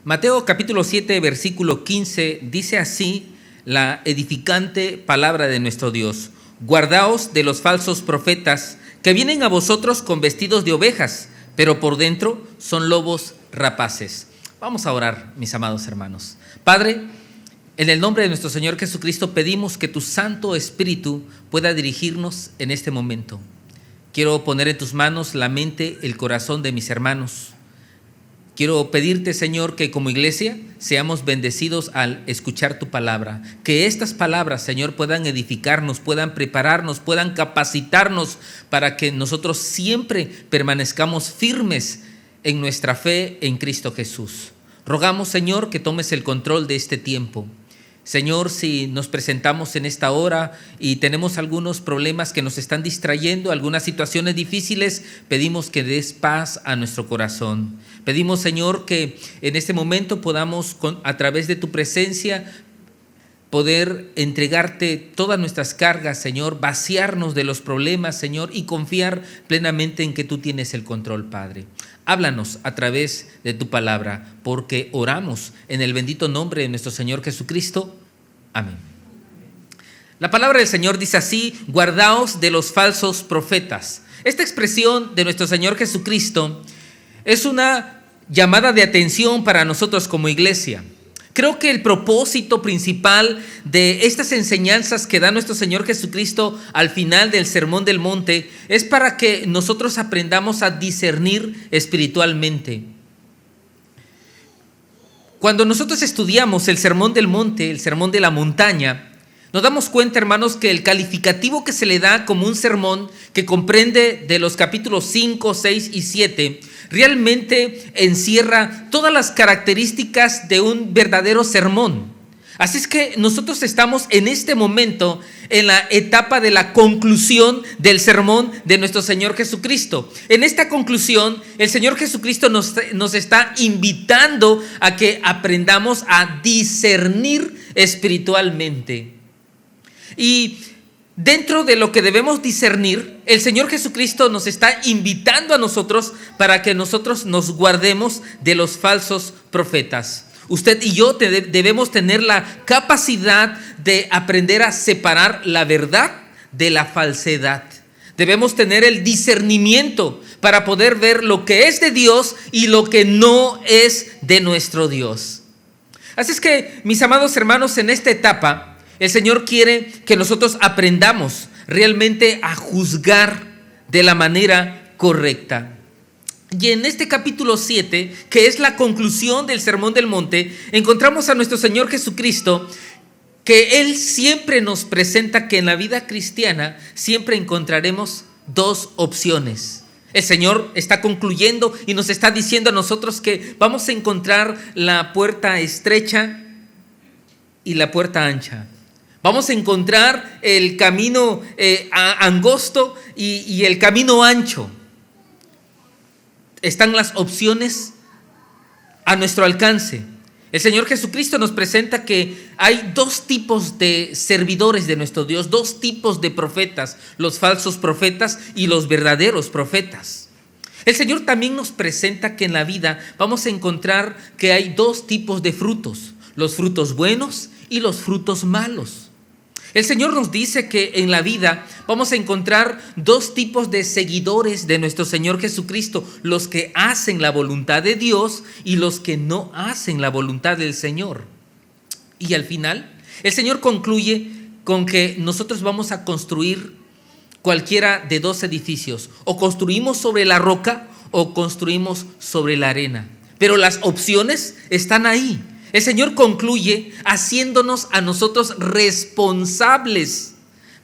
Mateo capítulo 7, versículo 15, dice así la edificante palabra de nuestro Dios: guardaos de los falsos profetas que vienen a vosotros con vestidos de ovejas, pero por dentro son lobos rapaces. Vamos a orar, mis amados hermanos. Padre, en el nombre de nuestro Señor Jesucristo pedimos que tu Santo Espíritu pueda dirigirnos en este momento. Quiero poner en tus manos la mente, el corazón de mis hermanos. Quiero pedirte, Señor, que como iglesia seamos bendecidos al escuchar tu palabra. Que estas palabras, Señor, puedan edificarnos, puedan prepararnos, puedan capacitarnos para que nosotros siempre permanezcamos firmes en nuestra fe en Cristo Jesús. Rogamos, Señor, que tomes el control de este tiempo. Señor, si nos presentamos en esta hora y tenemos algunos problemas que nos están distrayendo, algunas situaciones difíciles, pedimos que des paz a nuestro corazón. Pedimos, Señor, que en este momento podamos, a través de tu presencia, poder entregarte todas nuestras cargas, Señor, vaciarnos de los problemas, Señor, y confiar plenamente en que tú tienes el control, Padre. Háblanos a través de tu palabra, porque oramos en el bendito nombre de nuestro Señor Jesucristo. Amén. La palabra del Señor dice así: guardaos de los falsos profetas. Esta expresión de nuestro Señor Jesucristo es una llamada de atención para nosotros como iglesia. Creo que el propósito principal de estas enseñanzas que da nuestro Señor Jesucristo al final del Sermón del Monte es para que nosotros aprendamos a discernir espiritualmente. Cuando nosotros estudiamos el Sermón del Monte, el Sermón de la Montaña, nos damos cuenta, hermanos, que el calificativo que se le da como un sermón que comprende de los capítulos 5, 6 y 7, realmente encierra todas las características de un verdadero sermón. Así es que nosotros estamos en este momento en la etapa de la conclusión del sermón de nuestro Señor Jesucristo. En esta conclusión, el Señor Jesucristo nos está invitando a que aprendamos a discernir espiritualmente. Y dentro de lo que debemos discernir, el Señor Jesucristo nos está invitando a nosotros para que nosotros nos guardemos de los falsos profetas. Usted y yo debemos tener la capacidad de aprender a separar la verdad de la falsedad. Debemos tener el discernimiento para poder ver lo que es de Dios y lo que no es de nuestro Dios. Así es que, mis amados hermanos, en esta etapa el Señor quiere que nosotros aprendamos realmente a juzgar de la manera correcta. Y en este capítulo 7, que es la conclusión del Sermón del Monte, encontramos a nuestro Señor Jesucristo, que Él siempre nos presenta que en la vida cristiana siempre encontraremos dos opciones. El Señor está concluyendo y nos está diciendo a nosotros que vamos a encontrar la puerta estrecha y la puerta ancha. Vamos a encontrar el camino angosto y el camino ancho. Están las opciones a nuestro alcance. El Señor Jesucristo nos presenta que hay dos tipos de servidores de nuestro Dios, dos tipos de profetas: los falsos profetas y los verdaderos profetas. El Señor también nos presenta que en la vida vamos a encontrar que hay dos tipos de frutos: los frutos buenos y los frutos malos. El Señor nos dice que en la vida vamos a encontrar dos tipos de seguidores de nuestro Señor Jesucristo: los que hacen la voluntad de Dios y los que no hacen la voluntad del Señor. Y al final, el Señor concluye con que nosotros vamos a construir cualquiera de dos edificios: o construimos sobre la roca o construimos sobre la arena. Pero las opciones están ahí. El Señor concluye haciéndonos a nosotros responsables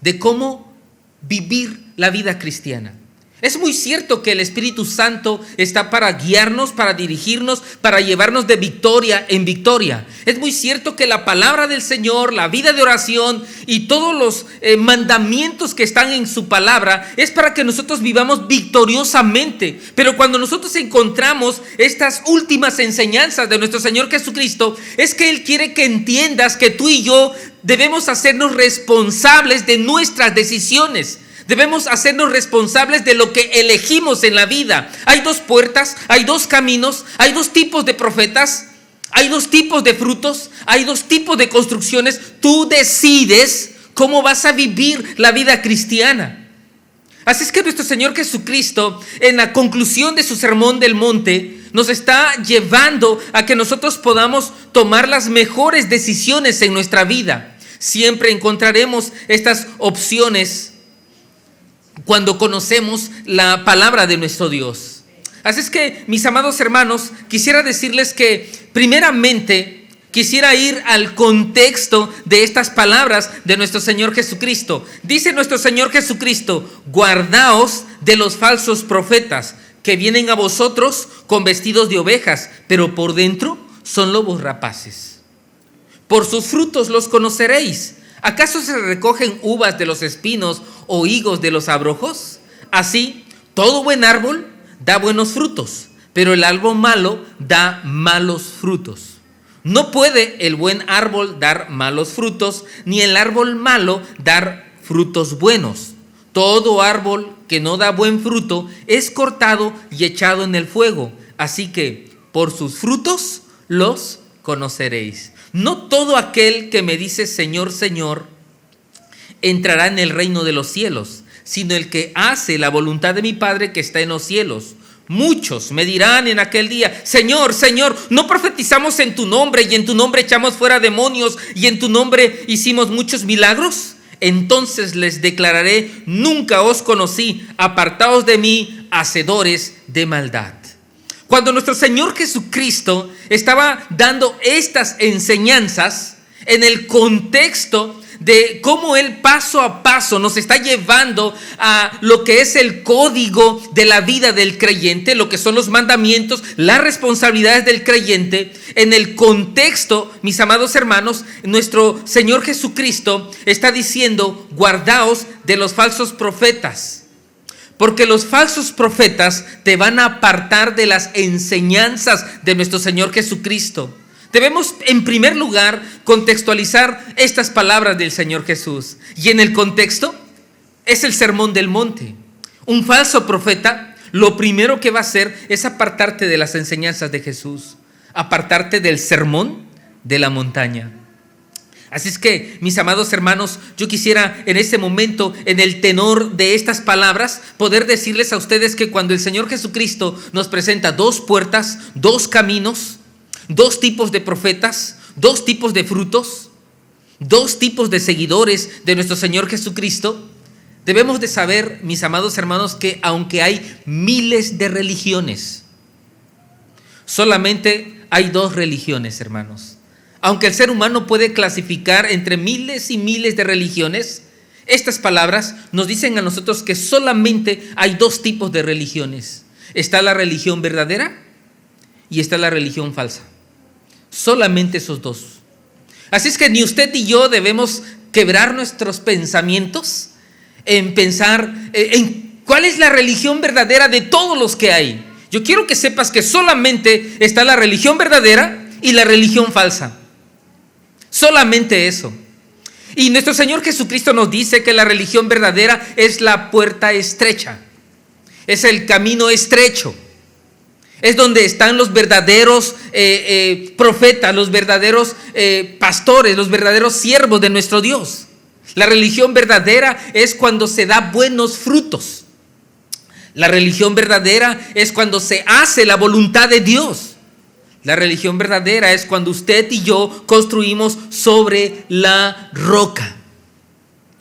de cómo vivir la vida cristiana. Es muy cierto que el Espíritu Santo está para guiarnos, para dirigirnos, para llevarnos de victoria en victoria. Es muy cierto que la palabra del Señor, la vida de oración y todos los mandamientos que están en su palabra es para que nosotros vivamos victoriosamente. Pero cuando nosotros encontramos estas últimas enseñanzas de nuestro Señor Jesucristo, es que Él quiere que entiendas que tú y yo debemos hacernos responsables de nuestras decisiones. Debemos hacernos responsables de lo que elegimos en la vida. Hay dos puertas, hay dos caminos, hay dos tipos de profetas. Hay dos tipos de frutos, hay dos tipos de construcciones. Tú decides cómo vas a vivir la vida cristiana. Así es que nuestro Señor Jesucristo, en la conclusión de su sermón del monte, nos está llevando a que nosotros podamos tomar las mejores decisiones en nuestra vida. Siempre encontraremos estas opciones cuando conocemos la palabra de nuestro Dios. Así es que, mis amados hermanos, quisiera decirles que primeramente quisiera ir al contexto de estas palabras de nuestro Señor Jesucristo. Dice nuestro Señor Jesucristo: guardaos de los falsos profetas que vienen a vosotros con vestidos de ovejas, pero por dentro son lobos rapaces. Por sus frutos los conoceréis. ¿Acaso se recogen uvas de los espinos o higos de los abrojos? Así, todo buen árbol da buenos frutos, pero el árbol malo da malos frutos. No puede el buen árbol dar malos frutos, ni el árbol malo dar frutos buenos. Todo árbol que no da buen fruto es cortado y echado en el fuego. Así que por sus frutos los conoceréis. No todo aquel que me dice Señor, Señor, entrará en el reino de los cielos, sino el que hace la voluntad de mi Padre que está en los cielos. Muchos me dirán en aquel día: Señor, Señor, ¿no profetizamos en tu nombre y en tu nombre echamos fuera demonios y en tu nombre hicimos muchos milagros? Entonces les declararé: nunca os conocí, apartaos de mí, hacedores de maldad. Cuando nuestro Señor Jesucristo estaba dando estas enseñanzas en el contexto de cómo Él paso a paso nos está llevando a lo que es el código de la vida del creyente, lo que son los mandamientos, las responsabilidades del creyente. En el contexto, mis amados hermanos, nuestro Señor Jesucristo está diciendo: guardaos de los falsos profetas, porque los falsos profetas te van a apartar de las enseñanzas de nuestro Señor Jesucristo. Debemos, en primer lugar, contextualizar estas palabras del Señor Jesús. Y en el contexto es el sermón del monte. Un falso profeta lo primero que va a hacer es apartarte de las enseñanzas de Jesús, apartarte del sermón de la montaña. Así es que, mis amados hermanos, yo quisiera en este momento, en el tenor de estas palabras, poder decirles a ustedes que cuando el Señor Jesucristo nos presenta dos puertas, dos caminos, dos tipos de profetas, dos tipos de frutos, dos tipos de seguidores de nuestro Señor Jesucristo, debemos de saber, mis amados hermanos, que aunque hay miles de religiones, solamente hay dos religiones, hermanos. Aunque el ser humano puede clasificar entre miles y miles de religiones, estas palabras nos dicen a nosotros que solamente hay dos tipos de religiones. Está la religión verdadera y está la religión falsa. Solamente esos dos. Así es que ni usted ni yo debemos quebrar nuestros pensamientos en pensar en cuál es la religión verdadera de todos los que hay. Yo quiero que sepas que solamente está la religión verdadera y la religión falsa. Solamente eso. Y nuestro Señor Jesucristo nos dice que la religión verdadera es la puerta estrecha, es el camino estrecho. Es donde están los verdaderos profetas, los verdaderos pastores, los verdaderos siervos de nuestro Dios. La religión verdadera es cuando se da buenos frutos. La religión verdadera es cuando se hace la voluntad de Dios. La religión verdadera es cuando usted y yo construimos sobre la roca.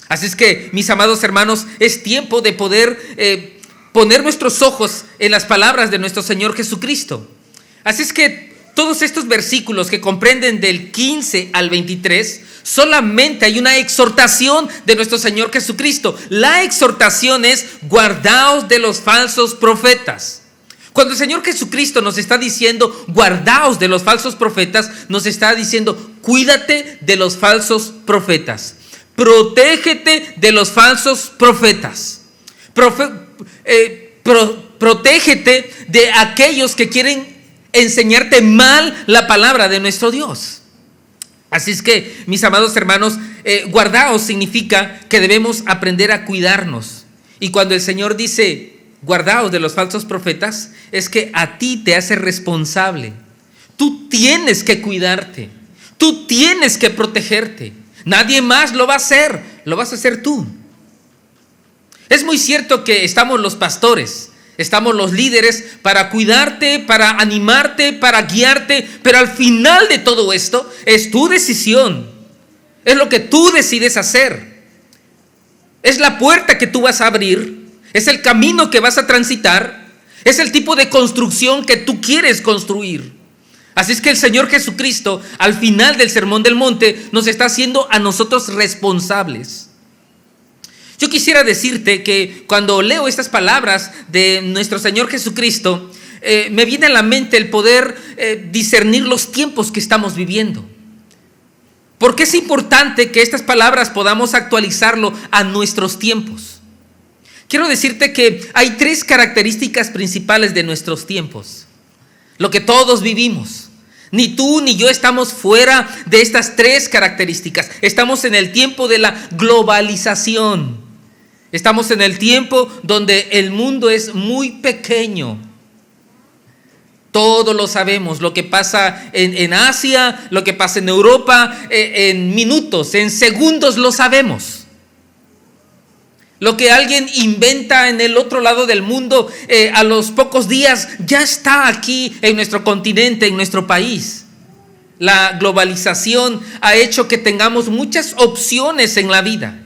Así es que, mis amados hermanos, es tiempo de poder poner nuestros ojos en las palabras de nuestro Señor Jesucristo. Así es que todos estos versículos que comprenden del 15 al 23, solamente hay una exhortación de nuestro Señor Jesucristo. La exhortación es: guardaos de los falsos profetas. Cuando el Señor Jesucristo nos está diciendo guardaos de los falsos profetas, nos está diciendo: cuídate de los falsos profetas, protégete de los falsos profetas. Protégete de aquellos que quieren enseñarte mal la palabra de nuestro Dios. Así es que, mis amados hermanos, guardaos significa que debemos aprender a cuidarnos. Y cuando el Señor dice guardaos de los falsos profetas, es que a ti te hace responsable. Tú tienes que cuidarte. Tú tienes que protegerte. Nadie más lo va a hacer. Lo vas a hacer tú. Es muy cierto que estamos los pastores, estamos los líderes para cuidarte, para animarte, para guiarte, pero al final de todo esto es tu decisión. Es lo que tú decides hacer. Es la puerta que tú vas a abrir, es el camino que vas a transitar, es el tipo de construcción que tú quieres construir. Así es que el Señor Jesucristo, al final del Sermón del Monte, nos está haciendo a nosotros responsables. Yo quisiera decirte que cuando leo estas palabras de nuestro Señor Jesucristo, me viene a la mente el poder discernir los tiempos que estamos viviendo. Porque es importante que estas palabras podamos actualizarlo a nuestros tiempos. Quiero decirte que hay 3 características principales de nuestros tiempos. Lo que todos vivimos. Ni tú ni yo estamos fuera de estas 3 características. Estamos en el tiempo de la globalización. Estamos en el tiempo donde el mundo es muy pequeño. Todo lo sabemos, lo que pasa en Asia, lo que pasa en Europa, en minutos, en segundos lo sabemos. Lo que alguien inventa en el otro lado del mundo, a los pocos días ya está aquí en nuestro continente, en nuestro país. La globalización ha hecho que tengamos muchas opciones en la vida.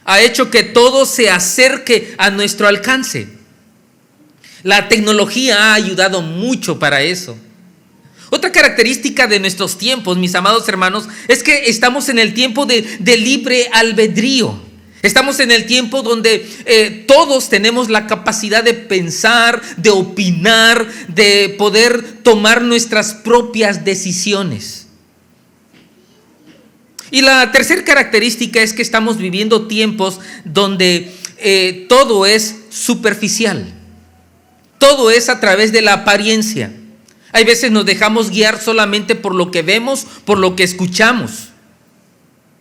Ha hecho que todo se acerque a nuestro alcance. La tecnología ha ayudado mucho para eso. Otra característica de nuestros tiempos, mis amados hermanos, es que estamos en el tiempo de libre albedrío. Estamos en el tiempo donde todos tenemos la capacidad de pensar, de opinar, de poder tomar nuestras propias decisiones. Y la tercera característica es que estamos viviendo tiempos donde todo es superficial. Todo es a través de la apariencia. Hay veces nos dejamos guiar solamente por lo que vemos, por lo que escuchamos.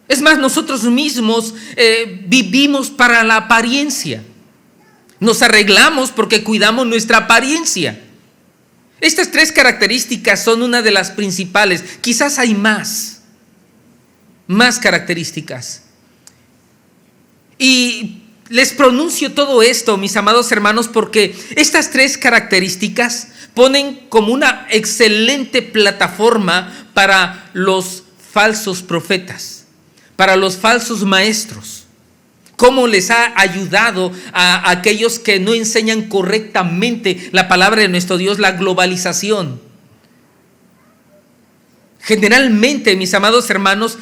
Es más, nosotros mismos vivimos para la apariencia. Nos arreglamos porque cuidamos nuestra apariencia. Estas 3 características son una de las principales. Quizás hay más características. Y les pronuncio todo esto, mis amados hermanos, porque estas 3 características ponen como una excelente plataforma para los falsos profetas, para los falsos maestros. Cómo les ha ayudado a aquellos que no enseñan correctamente la palabra de nuestro Dios, la globalización. Generalmente, mis amados hermanos,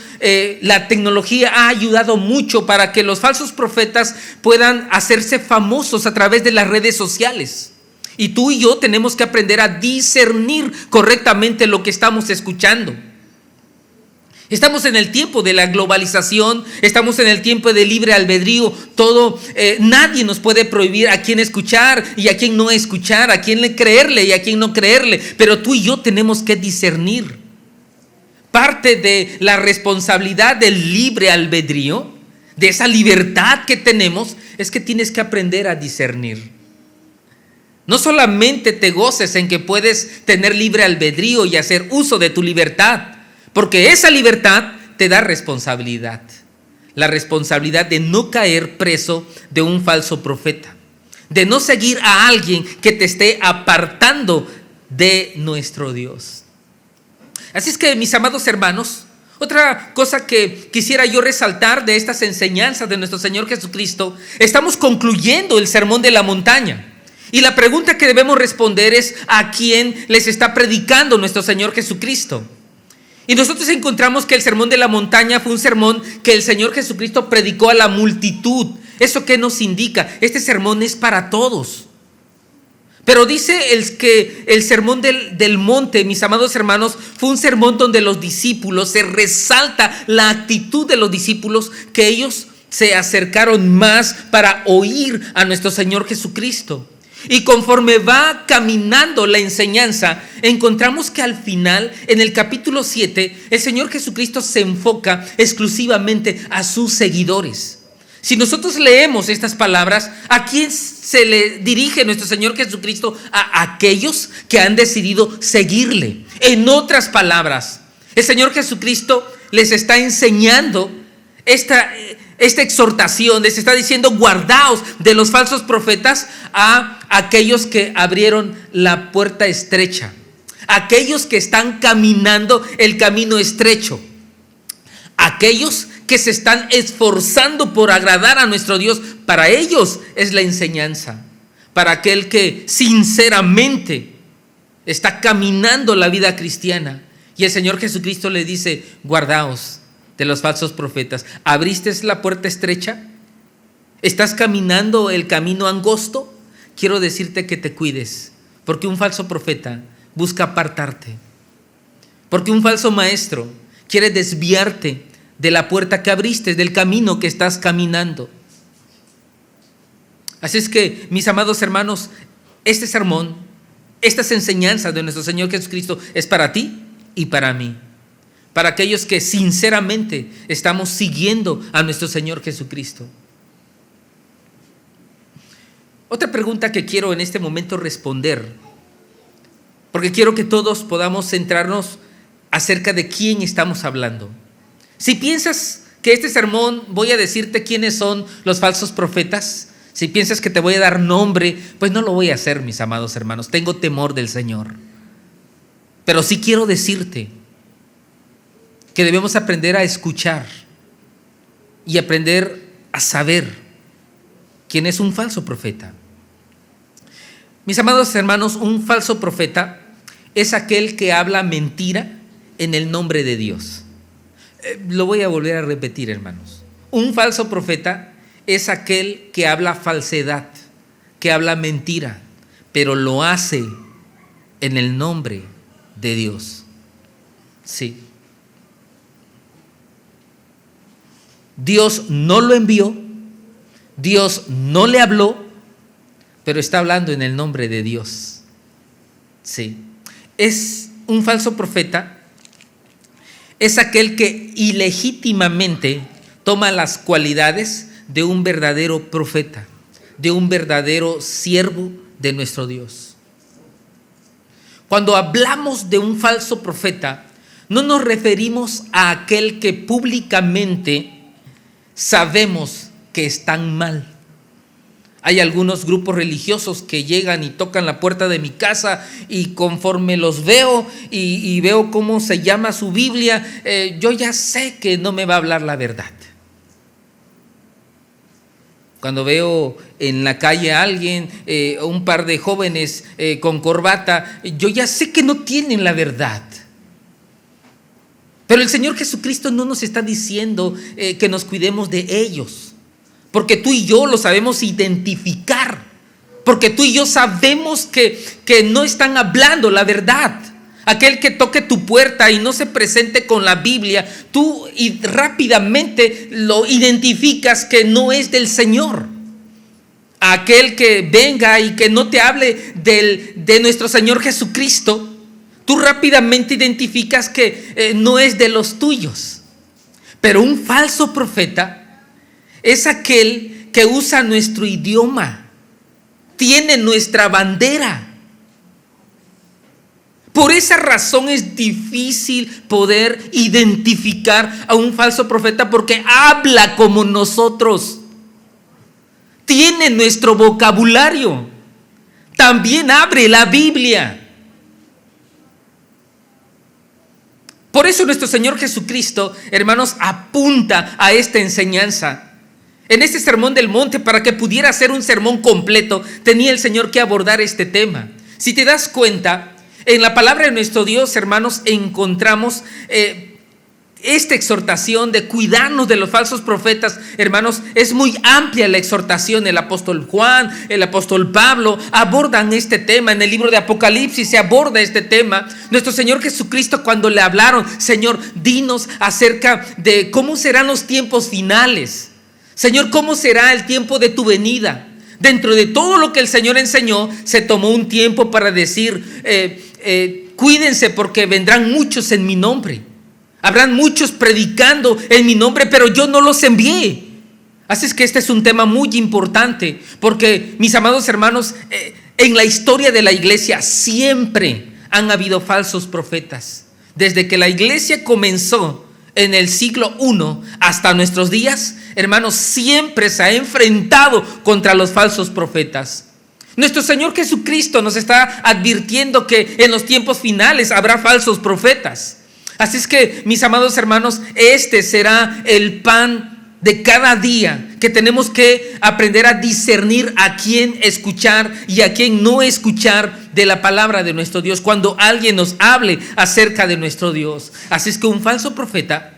la tecnología ha ayudado mucho para que los falsos profetas puedan hacerse famosos a través de las redes sociales. Y tú y yo tenemos que aprender a discernir correctamente lo que estamos escuchando. Estamos en el tiempo de la globalización, estamos en el tiempo de libre albedrío. Nadie nos puede prohibir a quién escuchar y a quién no escuchar, a quién creerle y a quién no creerle. Pero tú y yo tenemos que discernir. Parte de la responsabilidad del libre albedrío, de esa libertad que tenemos, es que tienes que aprender a discernir. No solamente te goces en que puedes tener libre albedrío y hacer uso de tu libertad, porque esa libertad te da responsabilidad. La responsabilidad de no caer preso de un falso profeta, de no seguir a alguien que te esté apartando de nuestro Dios. Así es que, mis amados hermanos, otra cosa que quisiera yo resaltar de estas enseñanzas de nuestro Señor Jesucristo, estamos concluyendo el Sermón de la Montaña. Y la pregunta que debemos responder es: ¿a quién les está predicando nuestro Señor Jesucristo? Y nosotros encontramos que el Sermón de la Montaña fue un sermón que el Señor Jesucristo predicó a la multitud. ¿Eso qué nos indica? Este sermón es para todos. Pero dice que el sermón del monte, mis amados hermanos, fue un sermón donde los discípulos, se resalta la actitud de los discípulos, que ellos se acercaron más para oír a nuestro Señor Jesucristo. Y conforme va caminando la enseñanza, encontramos que al final, en el capítulo 7, el Señor Jesucristo se enfoca exclusivamente a sus seguidores. Si nosotros leemos estas palabras, ¿a quién se le dirige nuestro Señor Jesucristo? A aquellos que han decidido seguirle. En otras palabras, el Señor Jesucristo les está enseñando esta exhortación, les está diciendo: guardaos de los falsos profetas, a aquellos que abrieron la puerta estrecha, aquellos que están caminando el camino estrecho, aquellos que se están esforzando por agradar a nuestro Dios. Para ellos es la enseñanza. Para aquel que sinceramente está caminando la vida cristiana. Y el Señor Jesucristo le dice: guardaos de los falsos profetas. ¿Abriste la puerta estrecha? ¿Estás caminando el camino angosto? Quiero decirte que te cuides, porque un falso profeta busca apartarte, porque un falso maestro quiere desviarte de la puerta que abriste, del camino que estás caminando. Así es que, mis amados hermanos, este sermón, estas enseñanzas de nuestro Señor Jesucristo es para ti y para mí, para aquellos que sinceramente estamos siguiendo a nuestro Señor Jesucristo. Otra pregunta que quiero en este momento responder, porque quiero que todos podamos centrarnos acerca de quién estamos hablando. Si piensas que este sermón voy a decirte quiénes son los falsos profetas, si piensas que te voy a dar nombre, pues no lo voy a hacer, mis amados hermanos. Tengo temor del Señor. Pero sí quiero decirte que debemos aprender a escuchar y aprender a saber quién es un falso profeta. Mis amados hermanos, un falso profeta es aquel que habla mentira en el nombre de Dios. Lo voy a volver a repetir, hermanos. Un falso profeta es aquel que habla falsedad, que habla mentira, pero lo hace en el nombre de Dios. Sí. Dios no lo envió, Dios no le habló, pero está hablando en el nombre de Dios. Sí. Es un falso profeta. Es aquel que ilegítimamente toma las cualidades de un verdadero profeta, de un verdadero siervo de nuestro Dios. Cuando hablamos de un falso profeta, no nos referimos a aquel que públicamente sabemos que están mal. Hay algunos grupos religiosos que llegan y tocan la puerta de mi casa, y conforme los veo y veo cómo se llama su Biblia, yo ya sé que no me va a hablar la verdad. Cuando veo en la calle a alguien, un par de jóvenes con corbata, yo ya sé que no tienen la verdad. Pero el Señor Jesucristo no nos está diciendo que nos cuidemos de ellos, porque tú y yo lo sabemos identificar, porque tú y yo sabemos que no están hablando la verdad. Aquel que toque tu puerta y no se presente con la Biblia, tú rápidamente lo identificas que no es del Señor. Aquel que venga y que no te hable de nuestro Señor Jesucristo, tú rápidamente identificas que no es de los tuyos. Pero un falso profeta es aquel que usa nuestro idioma, tiene nuestra bandera. Por esa razón es difícil poder identificar a un falso profeta, porque habla como nosotros, tiene nuestro vocabulario, también abre la Biblia. Por eso nuestro Señor Jesucristo, hermanos, apunta a esta enseñanza. En este sermón del monte, para que pudiera ser un sermón completo, tenía el Señor que abordar este tema. Si te das cuenta, en la palabra de nuestro Dios, hermanos, encontramos esta exhortación de cuidarnos de los falsos profetas. Hermanos, es muy amplia la exhortación. El apóstol Juan, el apóstol Pablo abordan este tema. En el libro de Apocalipsis se aborda este tema. Nuestro Señor Jesucristo, cuando le hablaron: Señor, dinos acerca de cómo serán los tiempos finales. Señor, ¿cómo será el tiempo de tu venida? Dentro de todo lo que el Señor enseñó, se tomó un tiempo para decir: cuídense, porque vendrán muchos en mi nombre. Habrán muchos predicando en mi nombre, pero yo no los envié. Así es que este es un tema muy importante, porque mis amados hermanos, en la historia de la iglesia siempre han habido falsos profetas. Desde que la iglesia comenzó en el siglo I hasta nuestros días, hermanos, siempre se ha enfrentado contra los falsos profetas. Nuestro Señor Jesucristo nos está advirtiendo que en los tiempos finales habrá falsos profetas. Así es que, mis amados hermanos, este será el pan de cada día, que tenemos que aprender a discernir a quién escuchar y a quién no escuchar de la palabra de nuestro Dios cuando alguien nos hable acerca de nuestro Dios. Así es que un falso profeta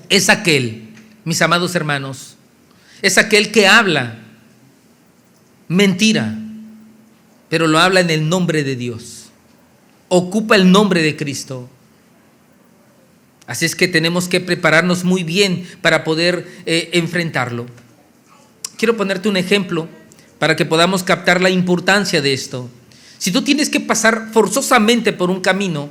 es aquel, mis amados hermanos, es aquel que habla mentira, pero lo habla en el nombre de Dios, ocupa el nombre de Cristo. Así es que tenemos que prepararnos muy bien para poder enfrentarlo. Quiero ponerte un ejemplo para que podamos captar la importancia de esto. Si tú tienes que pasar forzosamente por un camino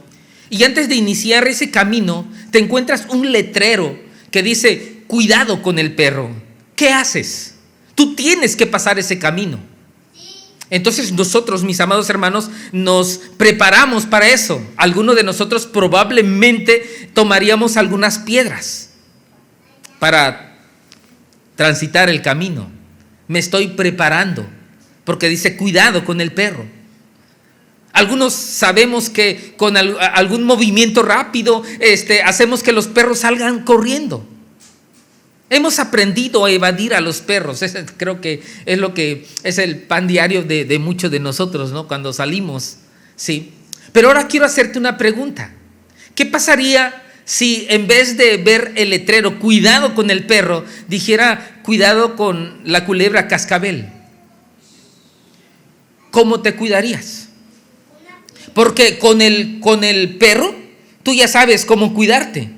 y antes de iniciar ese camino te encuentras un letrero que dice, cuidado con el perro, ¿qué haces? Tú tienes que pasar ese camino. Entonces nosotros, mis amados hermanos, nos preparamos para eso. Algunos de nosotros probablemente tomaríamos algunas piedras para transitar el camino. Me estoy preparando porque dice cuidado con el perro. Algunos sabemos que con algún movimiento rápido hacemos que los perros salgan corriendo. Hemos aprendido a evadir a los perros. Creo que es lo que es el pan diario de muchos de nosotros, ¿no? Cuando salimos, sí. Pero ahora quiero hacerte una pregunta. ¿Qué pasaría si en vez de ver el letrero, cuidado con el perro, dijera, cuidado con la culebra cascabel? ¿Cómo te cuidarías? Porque con el perro, tú ya sabes cómo cuidarte.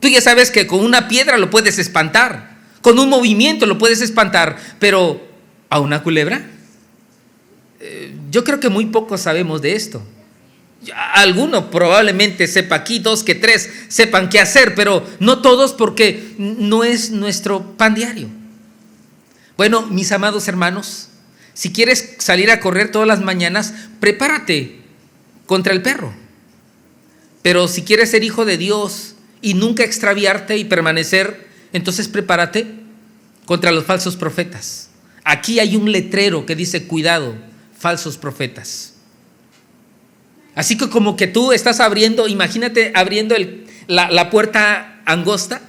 Tú ya sabes que con una piedra lo puedes espantar, con un movimiento lo puedes espantar, pero ¿a una culebra? Yo creo que muy pocos sabemos de esto. Alguno probablemente sepa aquí, 2 que 3 sepan qué hacer, pero no todos porque no es nuestro pan diario. Bueno, mis amados hermanos, si quieres salir a correr todas las mañanas, prepárate contra el perro. Pero si quieres ser hijo de Dios y nunca extraviarte y permanecer, entonces prepárate contra los falsos profetas. Aquí hay un letrero que dice cuidado, falsos profetas. Así que como que tú estás abriendo, imagínate abriendo la puerta angosta,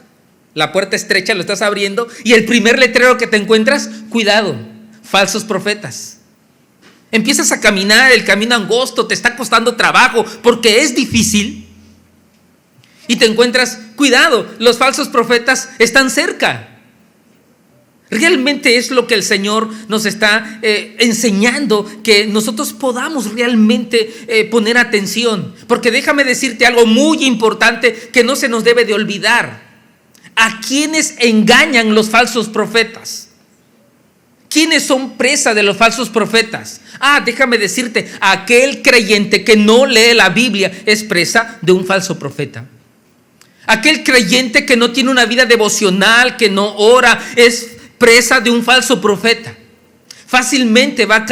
la puerta estrecha, lo estás abriendo y el primer letrero que te encuentras, cuidado, falsos profetas. Empiezas a caminar el camino angosto, te está costando trabajo porque es difícil. Y te encuentras, cuidado, los falsos profetas están cerca. Realmente es lo que el Señor nos está enseñando, que nosotros podamos realmente poner atención. Porque déjame decirte algo muy importante que no se nos debe de olvidar. ¿A quiénes engañan los falsos profetas? ¿Quiénes son presa de los falsos profetas? Déjame decirte, aquel creyente que no lee la Biblia es presa de un falso profeta. Aquel creyente que no tiene una vida devocional, que no ora, es presa de un falso profeta. Fácilmente va a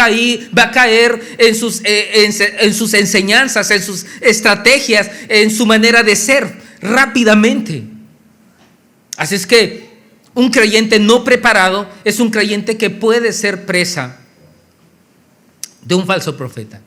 caer en sus enseñanzas, en sus estrategias, en su manera de ser, rápidamente. Así es que un creyente no preparado es un creyente que puede ser presa de un falso profeta.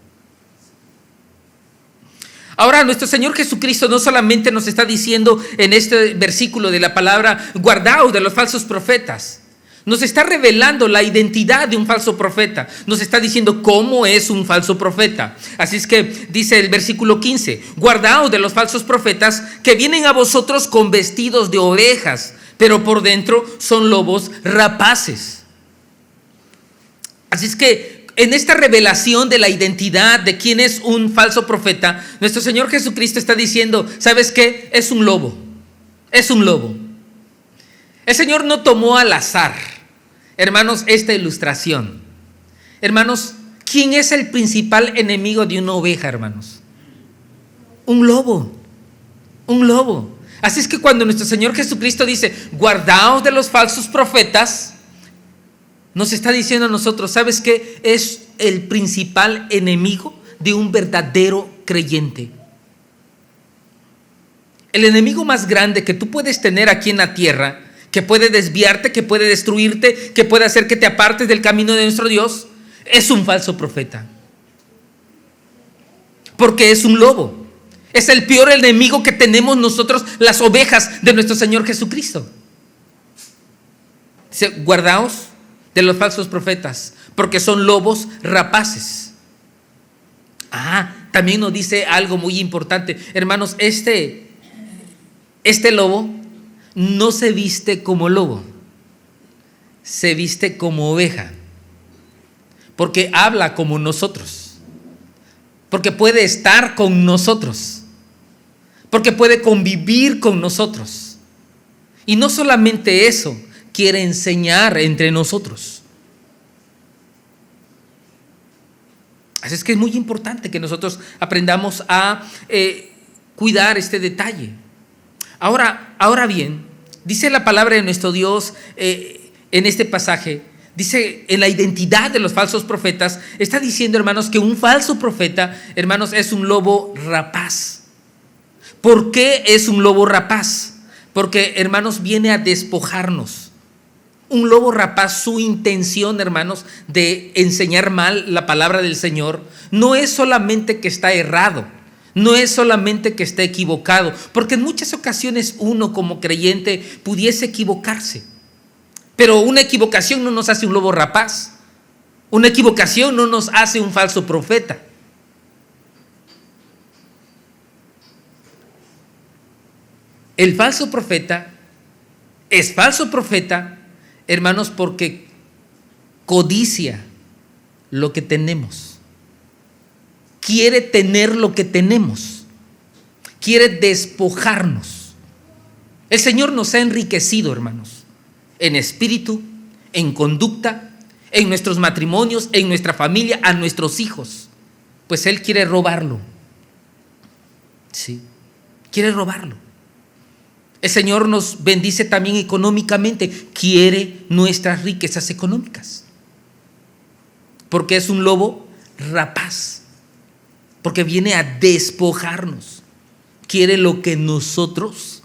Ahora, nuestro Señor Jesucristo no solamente nos está diciendo en este versículo de la palabra, guardaos de los falsos profetas. Nos está revelando la identidad de un falso profeta. Nos está diciendo cómo es un falso profeta. Así es que dice el versículo 15, guardaos de los falsos profetas que vienen a vosotros con vestidos de ovejas, pero por dentro son lobos rapaces. Así es que en esta revelación de la identidad de quién es un falso profeta, nuestro Señor Jesucristo está diciendo, ¿sabes qué? Es un lobo. Es un lobo. El Señor no tomó al azar, hermanos, esta ilustración. Hermanos, ¿quién es el principal enemigo de una oveja, hermanos? Un lobo. Un lobo. Así es que cuando nuestro Señor Jesucristo dice, guardaos de los falsos profetas, nos está diciendo a nosotros, ¿sabes qué? Es el principal enemigo de un verdadero creyente. El enemigo más grande que tú puedes tener aquí en la tierra, que puede desviarte, que puede destruirte, que puede hacer que te apartes del camino de nuestro Dios, es un falso profeta. Porque es un lobo. Es el peor enemigo que tenemos nosotros, las ovejas de nuestro Señor Jesucristo. Dice, guardaos de los falsos profetas, porque son lobos rapaces. También nos dice algo muy importante. Hermanos, este lobo no se viste como lobo, se viste como oveja, porque habla como nosotros, porque puede estar con nosotros, porque puede convivir con nosotros. Y no solamente eso, quiere enseñar entre nosotros. Así es que es muy importante que nosotros aprendamos a cuidar este detalle. Ahora bien, dice la palabra de nuestro Dios en este pasaje, dice en la identidad de los falsos profetas, está diciendo, hermanos, que un falso profeta, hermanos, es un lobo rapaz. ¿Por qué es un lobo rapaz? Porque, hermanos, viene a despojarnos. Un lobo rapaz, su intención, hermanos, de enseñar mal la palabra del Señor, no es solamente que está errado, no es solamente que está equivocado, porque en muchas ocasiones uno como creyente pudiese equivocarse, pero una equivocación no nos hace un lobo rapaz, una equivocación no nos hace un falso profeta. El falso profeta es falso profeta, hermanos, porque codicia lo que tenemos. Quiere tener lo que tenemos. Quiere despojarnos. El Señor nos ha enriquecido, hermanos, en espíritu, en conducta, en nuestros matrimonios, en nuestra familia, a nuestros hijos. Pues Él quiere robarlo. Sí, quiere robarlo. El Señor nos bendice también económicamente. Quiere nuestras riquezas económicas. Porque es un lobo rapaz. Porque viene a despojarnos. Quiere lo que nosotros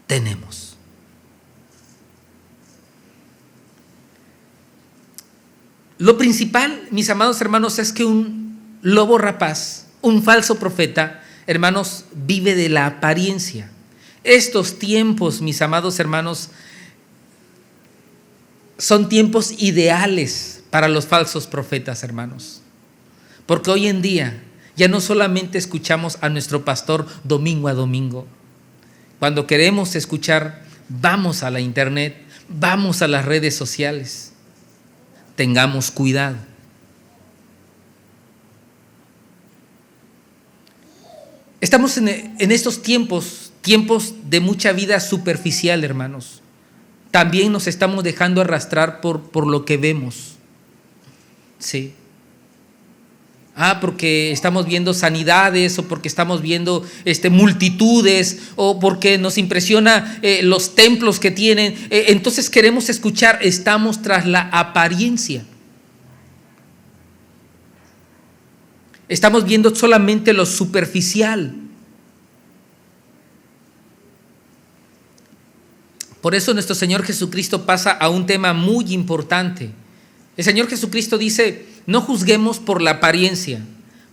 tenemos. Lo principal, mis amados hermanos, es que un lobo rapaz, un falso profeta, hermanos, vive de la apariencia. Estos tiempos, mis amados hermanos, son tiempos ideales para los falsos profetas, hermanos. Porque hoy en día ya no solamente escuchamos a nuestro pastor domingo a domingo. Cuando queremos escuchar, vamos a la internet, vamos a las redes sociales. Tengamos cuidado. Estamos en estos tiempos de mucha vida superficial, hermanos. También nos estamos dejando arrastrar por lo que vemos. Sí. Porque estamos viendo sanidades, o porque estamos viendo multitudes, o porque nos impresiona los templos que tienen. Entonces queremos escuchar, estamos tras la apariencia. Estamos viendo solamente lo superficial. Por eso nuestro Señor Jesucristo pasa a un tema muy importante. El Señor Jesucristo dice, no juzguemos por la apariencia,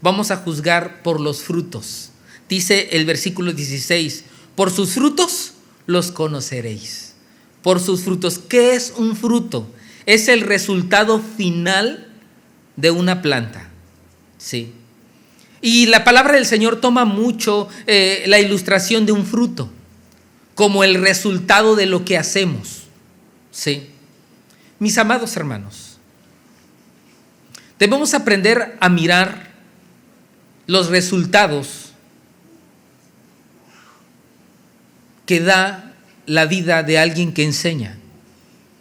vamos a juzgar por los frutos. Dice el versículo 16, por sus frutos los conoceréis. Por sus frutos. ¿Qué es un fruto? Es el resultado final de una planta. Sí. Y la palabra del Señor toma mucho la ilustración de un fruto como el resultado de lo que hacemos. Sí. Mis amados hermanos, debemos aprender a mirar los resultados que da la vida de alguien que enseña.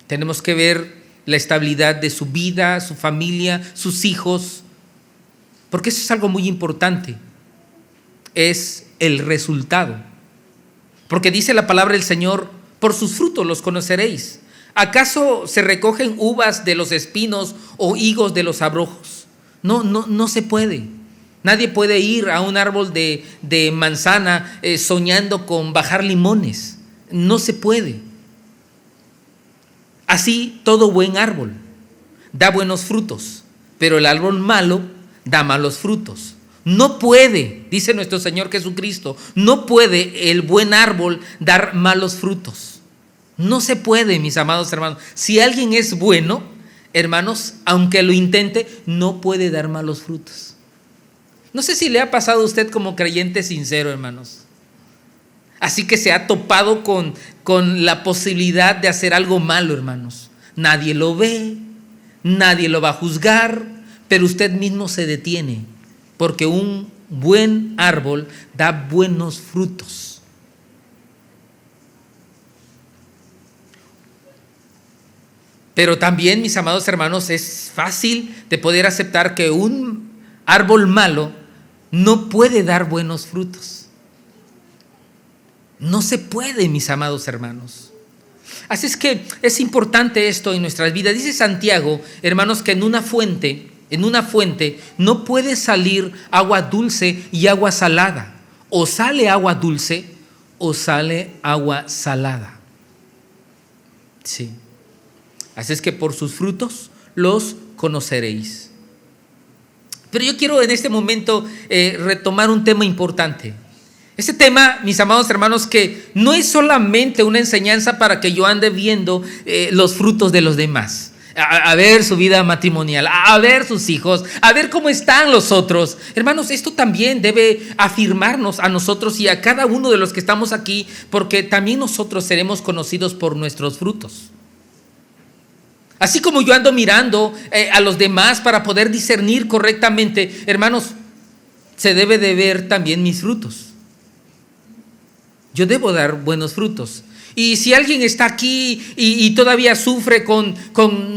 Tenemos que ver la estabilidad de su vida, su familia, sus hijos, porque eso es algo muy importante. Es el resultado. Porque dice la palabra del Señor: por sus frutos los conoceréis. ¿Acaso se recogen uvas de los espinos o higos de los abrojos? No se puede. Nadie puede ir a un árbol de manzana soñando con bajar limones. No se puede. Así todo buen árbol da buenos frutos, pero el árbol malo da malos frutos. No puede, dice nuestro Señor Jesucristo, no puede el buen árbol dar malos frutos. No se puede, mis amados hermanos. Si alguien es bueno, hermanos, aunque lo intente, no puede dar malos frutos. No sé si le ha pasado a usted como creyente sincero, hermanos. Así que se ha topado con la posibilidad de hacer algo malo, hermanos. Nadie lo ve, nadie lo va a juzgar, pero usted mismo se detiene, porque un buen árbol da buenos frutos. Pero también, mis amados hermanos, es fácil de poder aceptar que un árbol malo no puede dar buenos frutos. No se puede, mis amados hermanos. Así es que es importante esto en nuestras vidas. Dice Santiago, hermanos, que en una fuente no puede salir agua dulce y agua salada. O sale agua dulce o sale agua salada. Sí. Así es que por sus frutos los conoceréis. Pero yo quiero en este momento retomar un tema importante. Este tema, mis amados hermanos, que no es solamente una enseñanza para que yo ande viendo los frutos de los demás. A ver su vida matrimonial, a ver sus hijos, a ver cómo están los otros. Hermanos, esto también debe afirmarnos a nosotros y a cada uno de los que estamos aquí, porque también nosotros seremos conocidos por nuestros frutos. Así como yo ando mirando a los demás para poder discernir correctamente, hermanos, se debe de ver también mis frutos. Yo debo dar buenos frutos. Y si alguien está aquí y todavía sufre con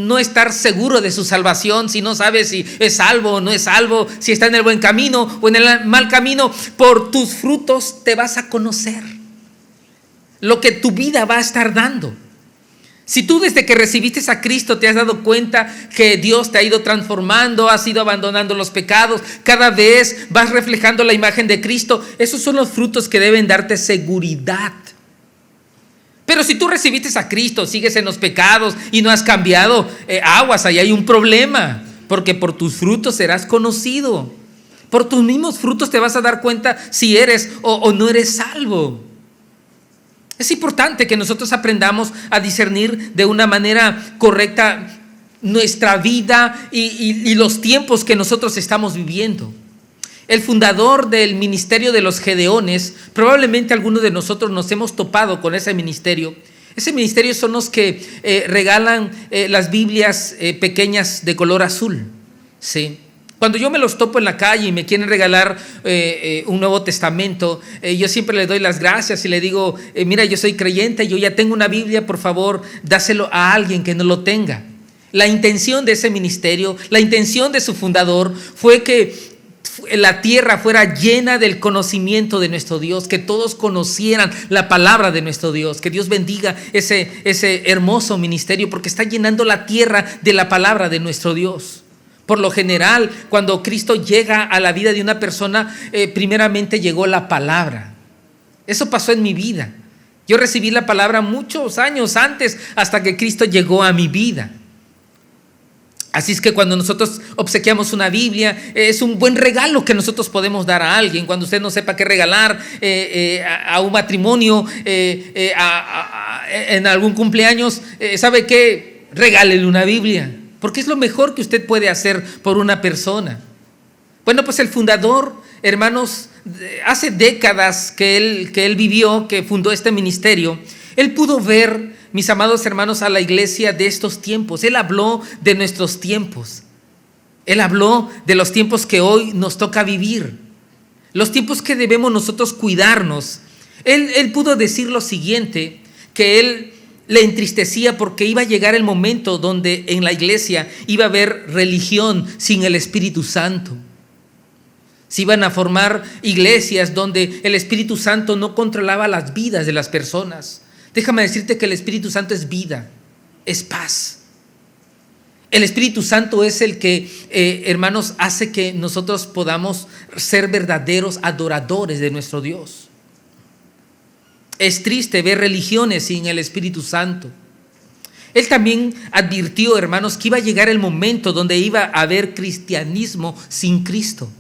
no estar seguro de su salvación, si no sabe si es salvo o no es salvo, si está en el buen camino o en el mal camino, por tus frutos te vas a conocer lo que tu vida va a estar dando. Si tú desde que recibiste a Cristo te has dado cuenta que Dios te ha ido transformando, has ido abandonando los pecados, cada vez vas reflejando la imagen de Cristo, esos son los frutos que deben darte seguridad. Pero si tú recibiste a Cristo, sigues en los pecados y no has cambiado, aguas, ahí hay un problema, porque por tus frutos serás conocido. Por tus mismos frutos te vas a dar cuenta si eres o no eres salvo. Es importante que nosotros aprendamos a discernir de una manera correcta nuestra vida y los tiempos que nosotros estamos viviendo. El fundador del ministerio de los Gedeones, probablemente algunos de nosotros nos hemos topado con ese ministerio. Ese ministerio son los que regalan las Biblias pequeñas de color azul. Sí. Cuando yo me los topo en la calle y me quieren regalar un Nuevo Testamento, yo siempre les doy las gracias y le digo, mira, yo soy creyente, yo ya tengo una Biblia, por favor, dáselo a alguien que no lo tenga. La intención de ese ministerio, la intención de su fundador fue que la tierra fuera llena del conocimiento de nuestro Dios, que todos conocieran la palabra de nuestro Dios. Que Dios bendiga ese hermoso ministerio, porque está llenando la tierra de la palabra de nuestro Dios. Por lo general, cuando Cristo llega a la vida de una persona, primeramente llegó la palabra. Eso pasó en mi vida. Yo recibí la palabra muchos años antes, hasta que Cristo llegó a mi vida. Así es que cuando nosotros obsequiamos una Biblia, es un buen regalo que nosotros podemos dar a alguien. Cuando usted no sepa qué regalar a un matrimonio, en algún cumpleaños, ¿sabe qué? Regálele una Biblia. Porque es lo mejor que usted puede hacer por una persona. Bueno, pues el fundador, hermanos, hace décadas que él vivió, que fundó este ministerio, él pudo ver, mis amados hermanos, a la iglesia de estos tiempos. Él habló de nuestros tiempos. Él habló de los tiempos que hoy nos toca vivir. Los tiempos que debemos nosotros cuidarnos. Él pudo decir lo siguiente, que él le entristecía porque iba a llegar el momento donde en la iglesia iba a haber religión sin el Espíritu Santo. Se iban a formar iglesias donde el Espíritu Santo no controlaba las vidas de las personas. Déjame decirte que el Espíritu Santo es vida, es paz. El Espíritu Santo es el que, hermanos, hace que nosotros podamos ser verdaderos adoradores de nuestro Dios. Es triste ver religiones sin el Espíritu Santo. Él también advirtió, hermanos, que iba a llegar el momento donde iba a haber cristianismo sin Cristo,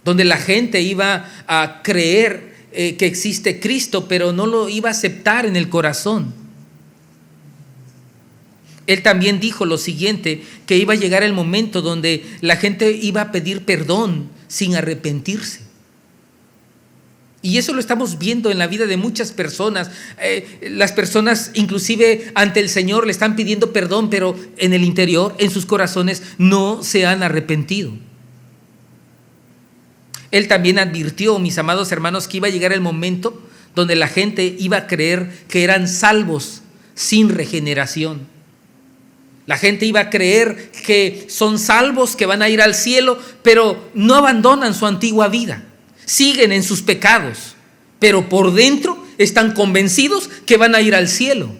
donde la gente iba a creer que existe Cristo, pero no lo iba a aceptar en el corazón. Él también dijo lo siguiente, que iba a llegar el momento donde la gente iba a pedir perdón sin arrepentirse. Y eso lo estamos viendo en la vida de muchas personas. Las personas inclusive ante el Señor le están pidiendo perdón, pero en el interior, en sus corazones, no se han arrepentido. Él también advirtió, mis amados hermanos, que iba a llegar el momento donde la gente iba a creer que eran salvos sin regeneración. La gente iba a creer que son salvos, que van a ir al cielo, pero no abandonan su antigua vida. Siguen en sus pecados, pero por dentro están convencidos que van a ir al cielo.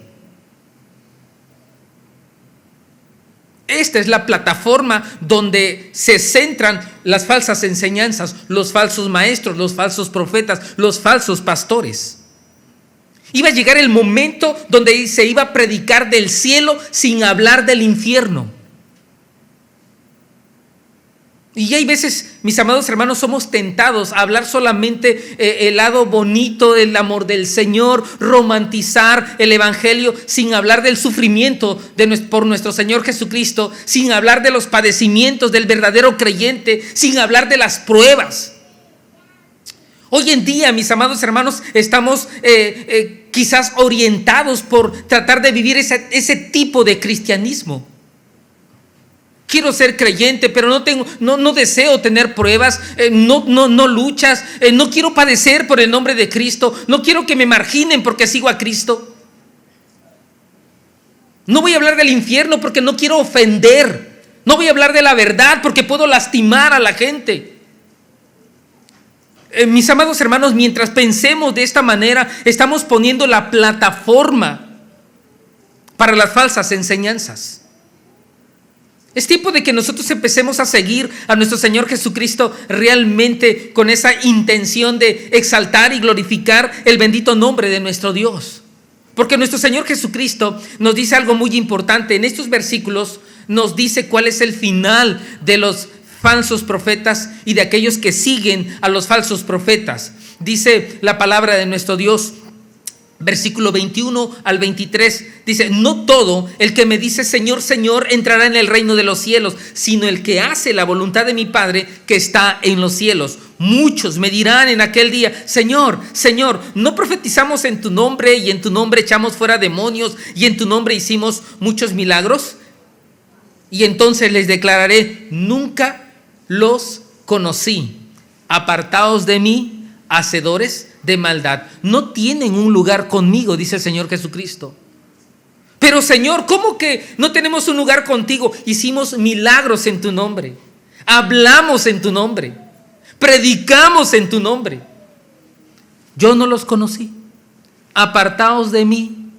Esta es la plataforma donde se centran las falsas enseñanzas, los falsos maestros, los falsos profetas, los falsos pastores. Iba a llegar el momento donde se iba a predicar del cielo sin hablar del infierno. Y hay veces, mis amados hermanos, somos tentados a hablar solamente el lado bonito del amor del Señor, romantizar el evangelio sin hablar del sufrimiento por nuestro Señor Jesucristo, sin hablar de los padecimientos del verdadero creyente, sin hablar de las pruebas. Hoy en día, mis amados hermanos, estamos quizás orientados por tratar de vivir ese tipo de cristianismo. Quiero ser creyente, pero no deseo tener pruebas, no luchas, no quiero padecer por el nombre de Cristo, no quiero que me marginen porque sigo a Cristo. No voy a hablar del infierno porque no quiero ofender, no voy a hablar de la verdad porque puedo lastimar a la gente. Mis amados hermanos, mientras pensemos de esta manera, estamos poniendo la plataforma para las falsas enseñanzas. Es tiempo de que nosotros empecemos a seguir a nuestro Señor Jesucristo realmente con esa intención de exaltar y glorificar el bendito nombre de nuestro Dios. Porque nuestro Señor Jesucristo nos dice algo muy importante. En estos versículos nos dice cuál es el final de los falsos profetas y de aquellos que siguen a los falsos profetas. Dice la palabra de nuestro Dios, versículo 21 al 23, dice: no todo el que me dice Señor, Señor entrará en el reino de los cielos, sino el que hace la voluntad de mi Padre que está en los cielos. Muchos me dirán en aquel día: Señor, Señor, ¿no profetizamos en tu nombre y en tu nombre echamos fuera demonios y en tu nombre hicimos muchos milagros? Y entonces les declararé: nunca los conocí. Apartaos de mí, hacedores de maldad. No tienen un lugar conmigo, dice el Señor Jesucristo. Pero Señor, ¿cómo que no tenemos un lugar contigo? Hicimos milagros en tu nombre, hablamos en tu nombre, predicamos en tu nombre. Yo no los conocí. Apartaos de mí.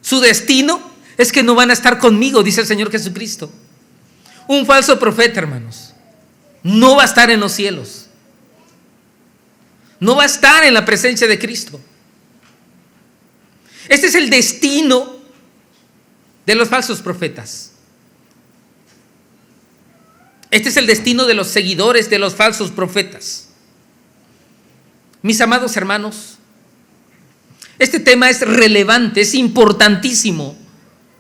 Su destino es que no van a estar conmigo, dice el Señor Jesucristo. Un falso profeta, hermanos, no va a estar en los cielos. No va a estar en la presencia de Cristo. Este es el destino de los falsos profetas. Este es el destino de los seguidores de los falsos profetas. Mis amados hermanos, este tema es relevante, es importantísimo,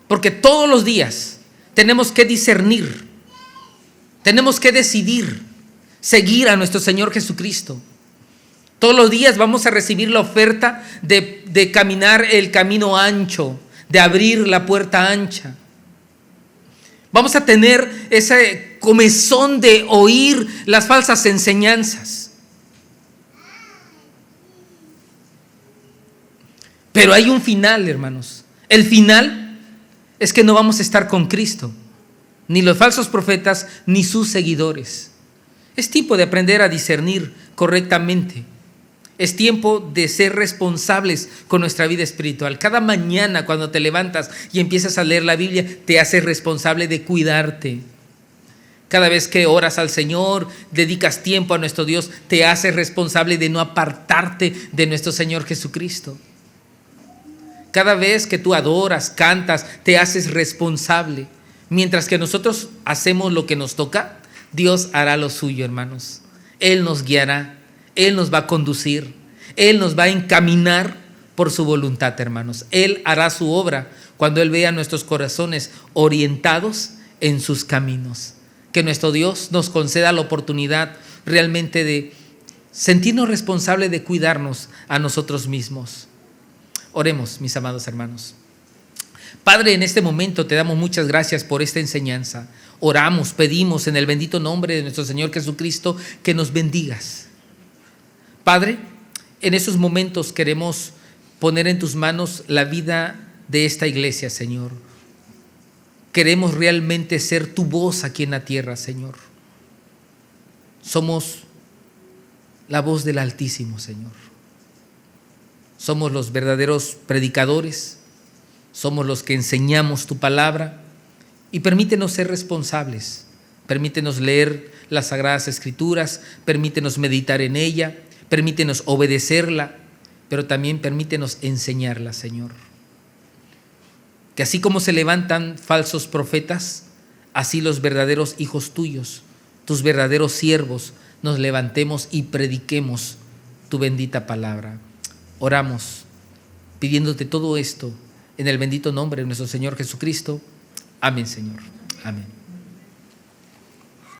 porque todos los días tenemos que discernir, tenemos que decidir seguir a nuestro Señor Jesucristo. Todos los días vamos a recibir la oferta de caminar el camino ancho, de abrir la puerta ancha. Vamos a tener ese comezón de oír las falsas enseñanzas. Pero hay un final, hermanos. El final es que no vamos a estar con Cristo, ni los falsos profetas, ni sus seguidores. Es tiempo de aprender a discernir correctamente. Es tiempo de ser responsables con nuestra vida espiritual. Cada mañana cuando te levantas y empiezas a leer la Biblia, te haces responsable de cuidarte. Cada vez que oras al Señor, dedicas tiempo a nuestro Dios, te haces responsable de no apartarte de nuestro Señor Jesucristo. Cada vez que tú adoras, cantas, te haces responsable. Mientras que nosotros hacemos lo que nos toca, Dios hará lo suyo, hermanos. Él nos guiará, Él nos va a conducir, Él nos va a encaminar por su voluntad, hermanos. Él hará su obra cuando Él vea nuestros corazones orientados en sus caminos. Que nuestro Dios nos conceda la oportunidad realmente de sentirnos responsables de cuidarnos a nosotros mismos. Oremos, mis amados hermanos. Padre, en este momento te damos muchas gracias por esta enseñanza. Oramos, pedimos en el bendito nombre de nuestro Señor Jesucristo que nos bendigas. Padre, en esos momentos queremos poner en tus manos la vida de esta iglesia, Señor. Queremos realmente ser tu voz aquí en la tierra, Señor. Somos la voz del Altísimo, Señor. Somos los verdaderos predicadores, somos los que enseñamos tu palabra y permítenos ser responsables, permítenos leer las Sagradas Escrituras, permítenos meditar en ella, permítenos obedecerla, pero también permítenos enseñarla, Señor. Que así como se levantan falsos profetas, así los verdaderos hijos tuyos, tus verdaderos siervos, nos levantemos y prediquemos tu bendita palabra. Oramos pidiéndote todo esto en el bendito nombre de nuestro Señor Jesucristo. Amén, Señor. Amén.